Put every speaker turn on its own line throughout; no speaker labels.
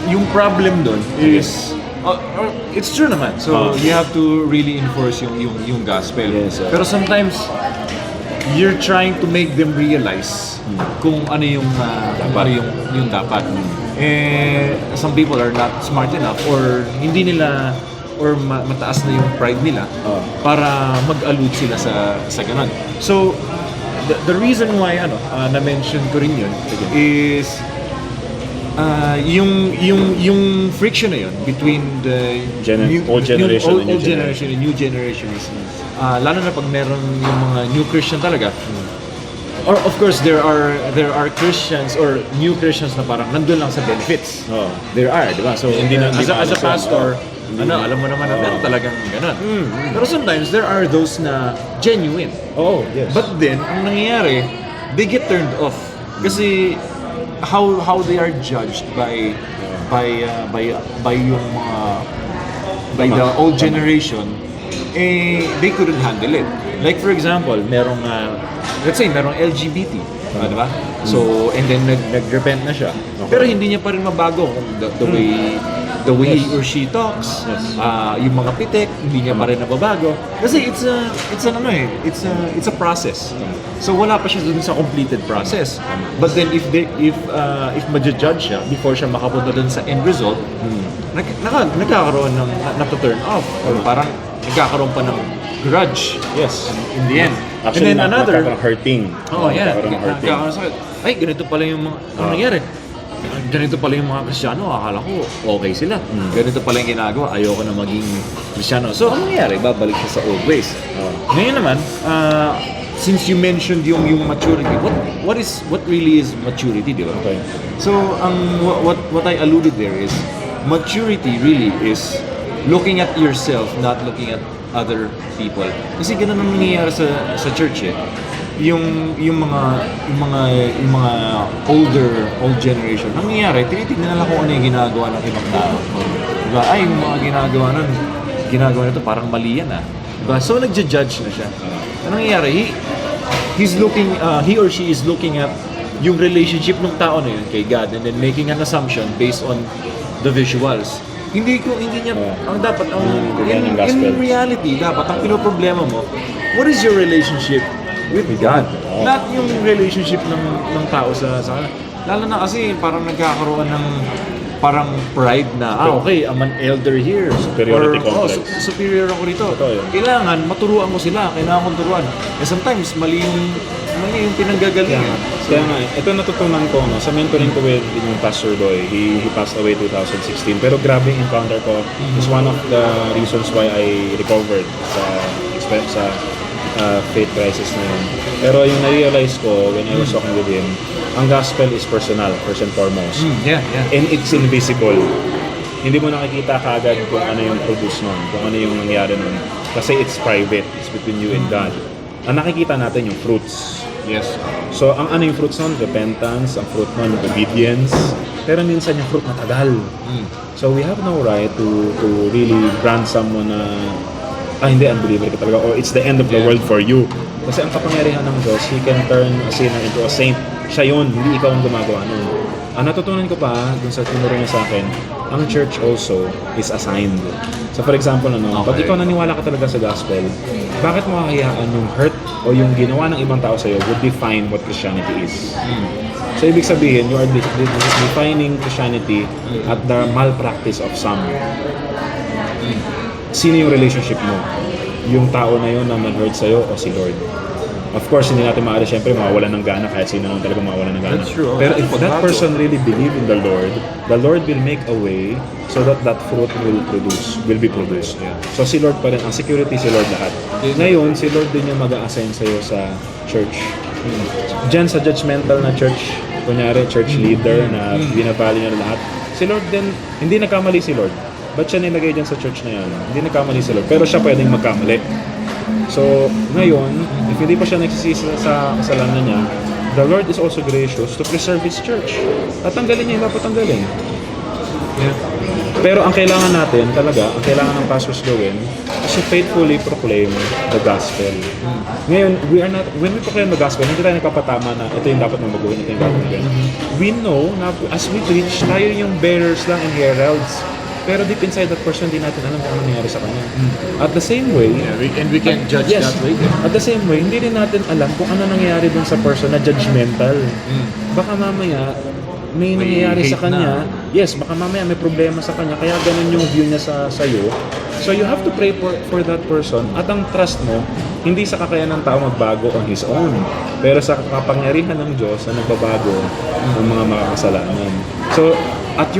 yung problem doon is it's true naman. So you have to really enforce yung gospel.
Yes,
pero sometimes you're trying to make them realize kung ano yung dapat. Some people are not smart enough or hindi nila or mataas na yung pride nila para mag-allude sila sa ganun. So the reason why na-mention ko rin yun is yung friction na yun between the
old generation
and new generation is lalo na pag meron yung mga new Christian talaga. Or of course there are Christians or new Christians na parang nandun lang sa benefits. There are, di ba? So as a pastor, alam mo naman na meron talagang ganun. Pero sometimes there are those na genuine.
Yes.
But then ang nangyayari, they get turned off kasi how they are judged by yung mga by the old generation, they couldn't handle it. Like for example, let's say merong LGBT, di ba? So and then nag-repent na siya. Pero hindi niya pa rin mabago kung the way he or she talks, yung mga pitik, hindi niya pa rin nababago. Kasi it's a process. So wala pa siya dun sa completed process. But then if ma-judge siya before siya makapunta dun sa end result, nagkakaroon ng to-turn off or parang nagkakaroon pa ng grudge.
Yes.
In the end.
Actually,
and then another
hurting.
Nagkakaroon sakit. Ay, ganito pala yung mga nangyari. Ganito pala yung mga Kristiyano, akala ko okay sila. Ganito pala yung ginagawa, ayoko na maging Kristiyano. So, ano nangyari? Babalik siya sa old ways. Ngayon naman, since you mentioned yung maturity, what really is maturity, di ba?
Okay.
So, what I alluded there is, maturity really is looking at yourself, not looking at other people. Kasi ganun ang nangyayari sa church eh. Yung mga old generation, ang nangyayari, tinitignan nila kung ano yung ginagawa ng ibang tao. Diba? Ay, yung mga ginagawa nito parang mali yan Diba? So nagja-judge na siya. Ano nangyayari? He or she is looking at yung relationship ng tao na yun kay God and then making an assumption based on the visuals. Hindi niya ang dapat in reality dapat ang pinoproblema mo, what is your relationship with God? Not yung relationship ng tao sa lalo na kasi parang nagkakaroon ng parang pride na okay, I'm an elder here.
Superiority complex.
Superior ako rito. Kailangan maturuan ko sila, kailangan kong turuan. Sometimes mali yung pinanggagalingan.
Kaya nga, ito natutunan ko sa mentoring ko with yung Pastor Doy. He passed away 2016. Pero grabe yung encounter ko. It's one of the reasons why I recovered sa faith crisis na yun. Pero yung na-realize ko when I was talking with him, ang gospel is personal, first and foremost. And it's invisible. Hindi mo nakikita kaagad kung ano yung produce nun, kung ano yung nangyari nun. Kasi it's private, it's between you and God. Ang nakikita natin yung fruits.
Yes.
So, ang ano yung fruits nun? Repentance, ang fruit nun, obedience. Pero minsan yung fruit matagal. So, we have no right to really brand someone na hindi, unbeliever ka talaga, or it's the end of the world for you. Kasi ang kapangyarihan ng Diyos, He can turn a sinner into a saint. Siya yun, hindi ikaw ang gumagawa nun. Ang natutunan ko pa, dun sa tinuro niya sa akin, ang church also is assigned. So for example, pag ikaw naniwala ka talaga sa gospel, bakit mo kakayaan yung hurt o yung ginawa ng ibang tao sa'yo would define what Christianity is? So ibig sabihin, you are defining Christianity at the malpractice of some. Sino yung relationship mo? Yung tao na yun na nag-hurt sa'yo o si Lord? Of course, hindi natin maaari siyempre mawawalan ng gana kahit sino naman talaga mawawalan ng gana.
That's true.
Pero if that person really believe in the Lord will make a way so that fruit will be produced. So si Lord pa rin, ang security si Lord lahat. Ngayon, si Lord din yung mag-a-assign sa'yo sa church. Diyan sa judgmental na church, kunyari church leader na binabali niya lahat, si Lord din, hindi nagkamali si Lord. Ba't siya nilagay dyan sa church na yan? Hindi nagkamali si Lord, pero siya pwedeng magkamali. So, ngayon, if hindi pa siya nagsisisi sa kasalanan niya, the Lord is also gracious to preserve His church. Tatanggalin niya yung mapatanggalin. Pero ang kailangan natin talaga, ang kailangan ng pastors gawin is to faithfully proclaim the gospel. Ngayon, when we proclaim the gospel, hindi tayo nagpapatama na ito yung dapat mong baguhin, ito yung dapat mong gawin. We know na as we preach, tayo yung bearers lang and heralds. Pero deep inside that person, hindi natin alam kung ano nangyari sa kanya. At the same way,
And we can judge
yes,
that way.
at the same way, hindi rin natin alam kung ano nangyari dun sa person na judgmental. Baka mamaya, may nangyayari sa
hate
kanya. Yes, baka mamaya may problema sa kanya, kaya ganun yung view niya sa sa'yo. So you have to pray for that person. At ang trust mo, hindi sa kakayanan ng tao magbago on his own, pero sa kapangyarihan ng Diyos na nagbabago ng mga makakasalanan. So, at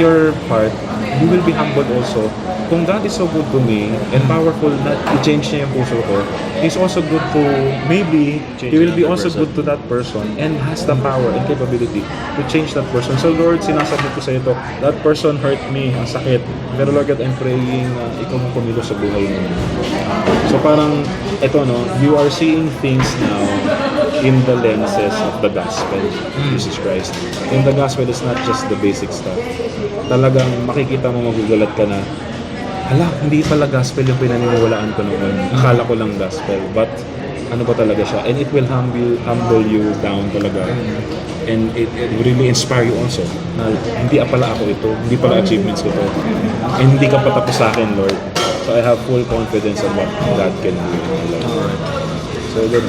your part, you will be humbled also. Kung God is so good to me and powerful na i-change niya yung puso ko, He's also good to, maybe, He will be also good to that person and has the power and capability to change that person. So Lord, sinasabi ko sa ito, that person hurt me, ang sakit. Pero Lord God, I'm praying na ikaw mong kumilos sa buhay mo. So parang, ito no, you are seeing things now in the lenses of the gospel, Jesus Christ. In the gospel, it's not just the basic stuff. Talagang makikita mo, magugulat ka na, hala, hindi pala gospel yung pinaniniwalaan ko noon. Akala ko lang gospel. But, ano ba talaga siya? And it will humble you down talaga. And it will really inspire you also. Na hindi pala ako ito. Hindi pala achievements ko ito. And hindi ka patapos sa akin, Lord. So I have full confidence on what God can do in my life. So, good.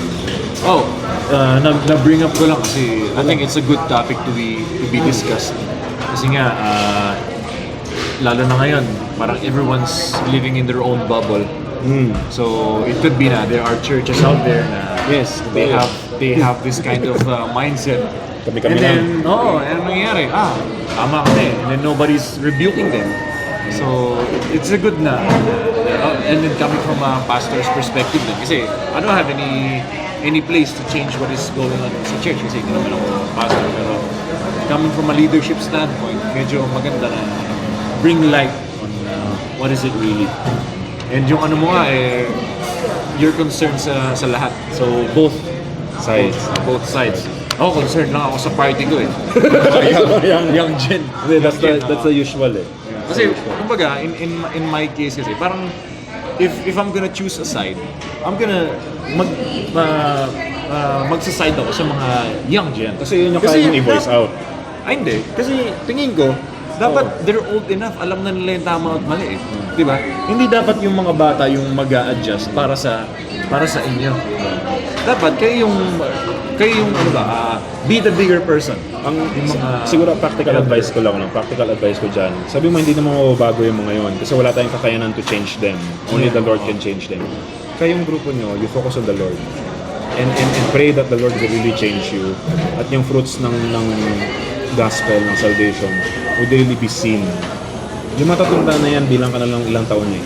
Oh, na-bring up ko lang kasi I think it's a good topic to be discussed. Kasi nga, lalo na ngayon, parang everyone's living in their own bubble. So it could be na there are churches out there na
Yes,
they have this kind of mindset.
Kami-kami
And then, ano nangyayari? Tama kami. And then nobody's rebuking them. So it's a good na. And then coming from a pastor's perspective din. Kasi I don't have any place to change what is going on sa church. Kasi hindi naman ako pastor. Pero coming from a leadership standpoint, medyo maganda na bring light on what is it really. And yung ano mo nga, your concern sa lahat. So both sides. Ako concerned lang ako sa party ko eh. young gen.
That's the usual eh.
Kasi kumbaga in my case kasi parang if I'm gonna choose a side, I'm gonna magsa-side ako sa mga young gen.
Kasi yun yung kaya yung i-voice out.
Ay hindi. Kasi tingin ko, dapat they're old enough, alam na nila yung tama at mali eh. Di ba? Hindi dapat yung mga bata yung mag-a-adjust para sa inyo. Dapat kayo yung ano ba, be the bigger person.
Yung mga, siguro practical advice ko lang, practical advice ko dyan. Sabi mo hindi naman mababago yung mga yun kasi wala tayong kakayanan to change them. Only the Lord can change them. Kayong grupo nyo, you focus on the Lord. And pray that the Lord will really change you. At yung fruits ng gospel, ng salvation, would really be seen. Yung matatanda na yan, bilang ka na lang ilang taon eh.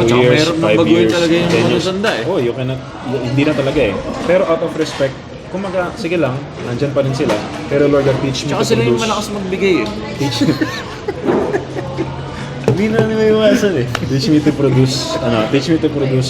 2 years, 5 years, 10 years. Oh, you cannot, hindi na talaga eh. Pero out of respect, kumaga, sige lang, nandyan pa rin sila. Pero Lord, teach me to produce.
Tsaka sila yung malakas magbigay eh.
Hindi na nila iwasan eh. Teach me to produce